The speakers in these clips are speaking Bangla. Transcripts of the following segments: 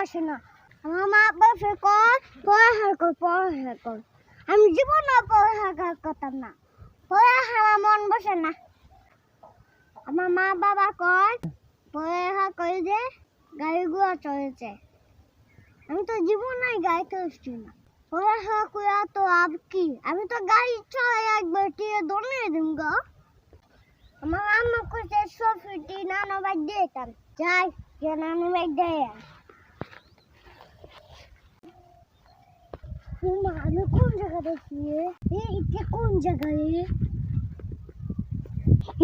বসে না। আমার মা বসে কর পড়াশোনা কর। আমি জীবনে পড়াশোনা করতাম না, পড়াশোনা আমার মন বসে না। আমার মা বাবা কয় পড়াশোনা করে যে গাড়ি ঘোড়া চলেছে, আমি তো জীবনে গাড়ি চলছি না। পড়াশোনা করে তো আব কি, আমি তো গাড়ি চলে একবার টিয়ে দৌড়ে দিম গো। আমার আম্মা কইছে সফিটি নানো বাই দিতাম, যাই যে নানো বাই দেয়। আমি কোন জায়গা দেখছি? এটা কোন জায়গা রে?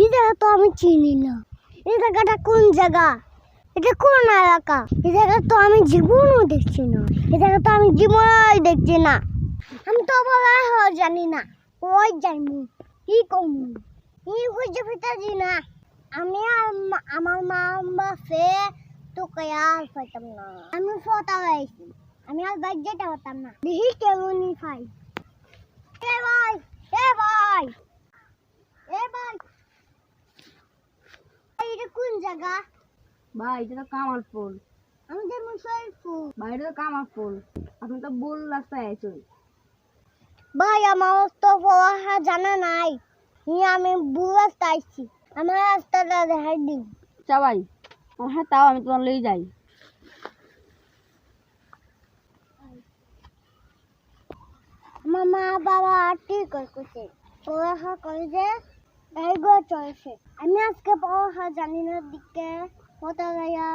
এই জায়গা তো আমি চিনি না। এই জায়গাটা কোন জায়গা? এটা কোন এলাকা? এই জায়গা তো আমি জীবনও দেখছি না। এই জায়গা তো আমি জীবনই দেখছি না। আমি তো বলা জানি না, ওই যাইমু কি করমু এই হইছে ফিতাজি না। আমি আমার মা বাসে তোকে আর পাইতাম না। আমি ফটা হয়েছি, আমি আর বাইক যেতে পারতাম না। দেখি কেমনই পাই। এ ভাই, এ ভাই, এ ভাই, এটা কোন জায়গা? ভাই এটা তো কামারপুর। আমি তো মুসলপুর। ভাই এটা তো কামারপুর, আপনি তো ভুল রাস্তায় আছেন। ভাই আমার তো পড়া জানা নাই, আমি ভুল রাস্তায় আইছি, আমার রাস্তাটা দেখাই দিন। আচ্ছা ভাই, হ্যাঁ তাও আমি তোমার লই যাই। আমার মা বাবা ঠিক করছে, পড়াশোনা করে যে গাড়িগুলো চলছে। আমি আজকে পড়াশোনা জানি না দিকে হতে গাইয়া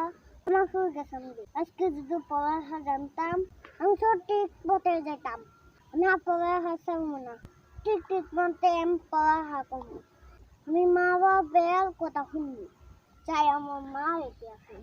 আমার শুরু গেছে। আজকে যদি পড়াশোনা জানতাম আমি সঠিক পথে যেতাম। আমি আর পড়াশোনা চাইবো না, ঠিক মতে আমি পড়াশোনা করবো। আমি মা বাবার কথা শুনবো, চাই আমার মা রেখে আসুন।